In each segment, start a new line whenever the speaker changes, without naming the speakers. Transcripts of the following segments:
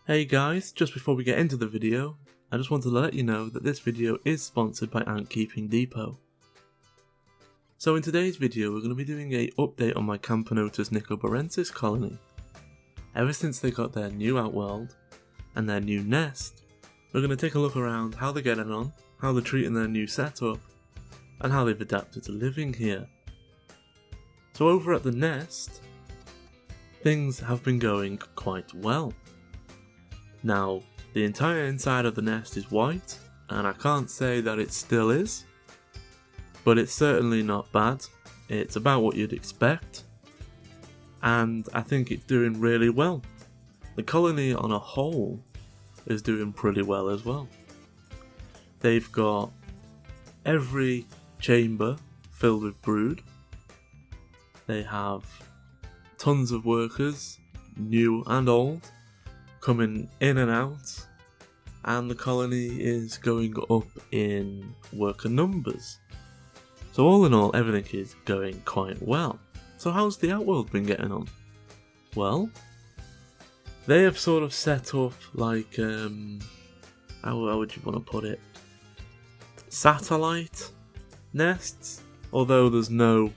Hey guys, just before we get into the video, I just wanted to let you know that this video is sponsored by Ant Keeping Depot. So in today's video we're going to be doing an update on my Camponotus Nicobarensis colony. Ever since they got their new Outworld and their new nest, we're going to take a look around how they're getting on, how they're treating their new setup, and how they've adapted to living here. So over at the nest, things have been going quite well. Now, the entire inside of the nest is white, and I can't say that it still is, but it's certainly not bad. It's about what you'd expect, and I think it's doing really well. The colony on a whole is doing pretty well as well. They've got every chamber filled with brood. They have tons of workers, new and old, coming in and out, and the colony is going up in worker numbers. So all in all, everything is going quite well. So how's the Outworld been getting on? Well, they have sort of set up like, how would you want to put it? Satellite nests, although there's no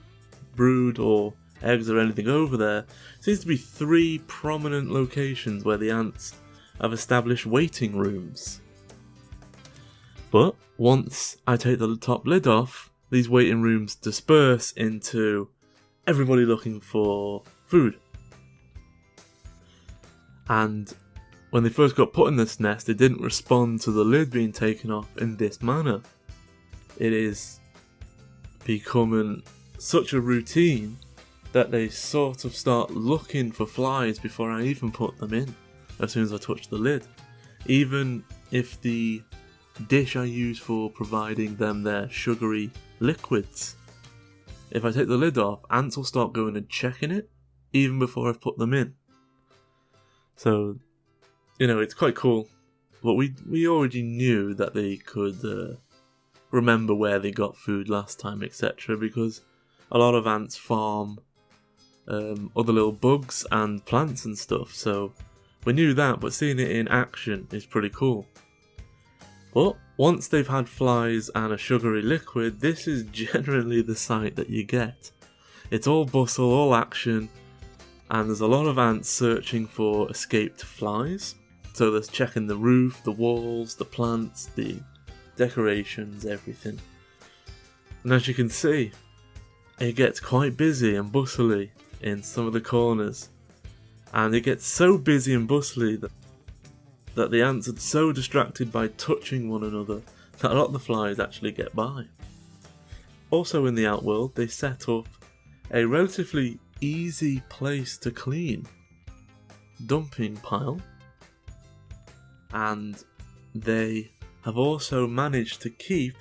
brood or eggs or anything over there. Seems to be 3 prominent locations where the ants have established waiting rooms. But once I take the top lid off, these waiting rooms disperse into everybody looking for food. And when they first got put in this nest, they didn't respond to the lid being taken off in this manner. It is becoming such a routine that they sort of start looking for flies before I even put them in, as soon as I touch the lid. Even if the dish I use for providing them their sugary liquids, if I take the lid off, ants will start going and checking it, even before I've put them in. So, you know, it's quite cool. But we already knew that they could remember where they got food last time, etc. Because a lot of ants farm other little bugs and plants and stuff, so we knew that, but seeing it in action is pretty cool. But once they've had flies and a sugary liquid, this is generally the sight that you get. It's all bustle, all action, and there's a lot of ants searching for escaped flies. So they're checking the roof, the walls, the plants, the decorations, everything. And as you can see, it gets quite busy and bustly in some of the corners, and it gets so busy and bustly that the ants are so distracted by touching one another that a lot of the flies actually get by. Also in the Outworld, they set up a relatively easy place to clean dumping pile, and they have also managed to keep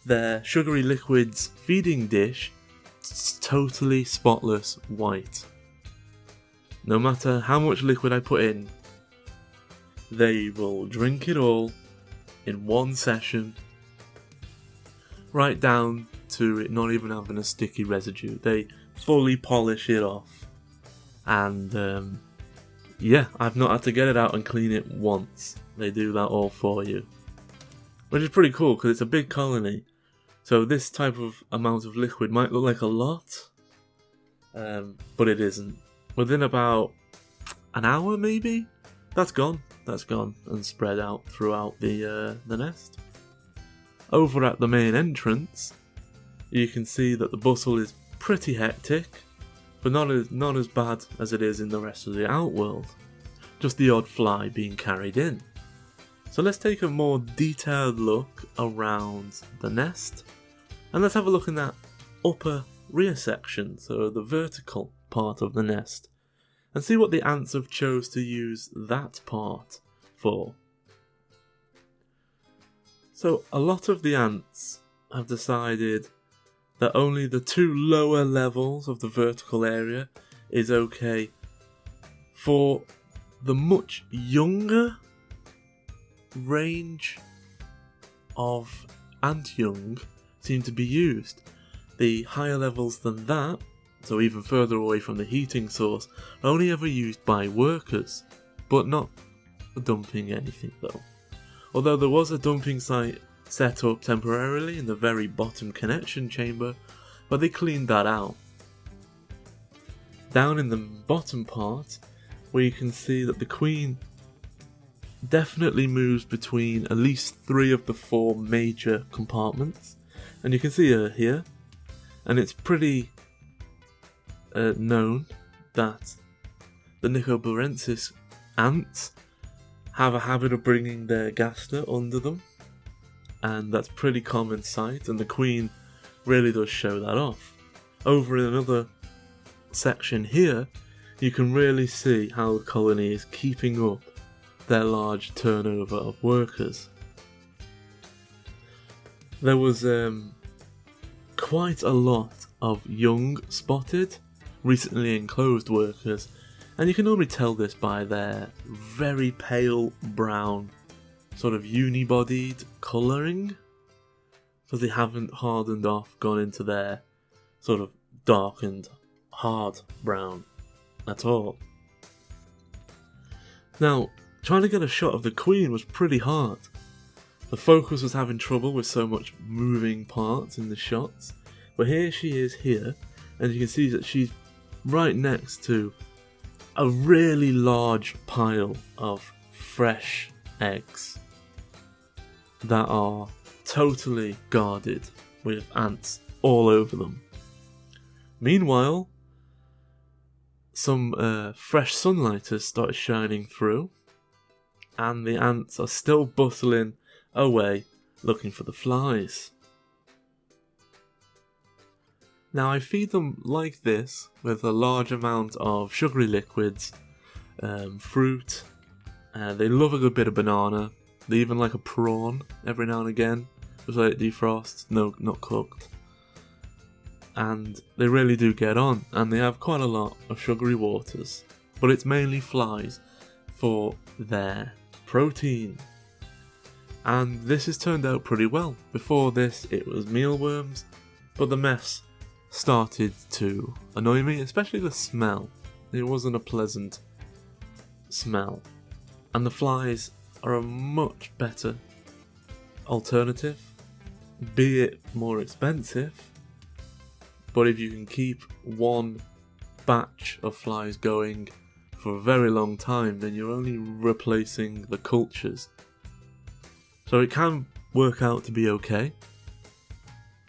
their sugary liquids feeding dish totally spotless white. No matter how much liquid I put in, they will drink it all in one session, right down to it not even having a sticky residue. They fully polish it off, and yeah, I've not had to get it out and clean it once. They do that all for you, which is pretty cool because it's a big colony. So this type of amount of liquid might look like a lot, but it isn't. Within about an hour maybe, that's gone and spread out throughout the nest. Over at the main entrance, you can see that the bustle is pretty hectic, but not as bad as it is in the rest of the Outworld. Just the odd fly being carried in. So let's take a more detailed look around the nest. And let's have a look in that upper rear section, so the vertical part of the nest, and see what the ants have chose to use that part for. So a lot of the ants have decided that only the 2 lower levels of the vertical area is okay. For the much younger range of ant young seem to be used. The higher levels than that, so even further away from the heating source, are only ever used by workers, but not dumping anything though. Although there was a dumping site set up temporarily in the very bottom connection chamber, but they cleaned that out. Down in the bottom part, where you can see that the queen definitely moves between at least 3 of the 4 major compartments, and you can see her here, and it's pretty known that the Nicobarensis ants have a habit of bringing their gaster under them, and that's pretty common sight, and the queen really does show that off. Over in another section here, you can really see how the colony is keeping up their large turnover of workers. There was quite a lot of young spotted, recently enclosed workers, and you can normally tell this by their very pale brown, sort of uni-bodied colouring, because they haven't hardened off, gone into their sort of darkened, hard brown at all. Now, trying to get a shot of the queen was pretty hard. The focus was having trouble with so much moving parts in the shots, but here she is here, and you can see that she's right next to a really large pile of fresh eggs that are totally guarded with ants all over them. Meanwhile, some fresh sunlight has started shining through, and the ants are still bustling away looking for the flies. Now I feed them like this with a large amount of sugary liquids, fruit, they love a good bit of banana, they even like a prawn every now and again, just let it defrost, no, not cooked. And they really do get on, and they have quite a lot of sugary waters, but it's mainly flies for their protein. And this has turned out pretty well. Before this it was mealworms, but the mess started to annoy me, especially the smell. It wasn't a pleasant smell, and the flies are a much better alternative, be it more expensive, but if you can keep one batch of flies going for a very long time, then you're only replacing the cultures. So it can work out to be okay,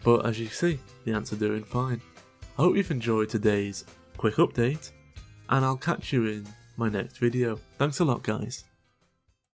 but as you see, the ants are doing fine. I hope you've enjoyed today's quick update, and I'll catch you in my next video. Thanks a lot, guys.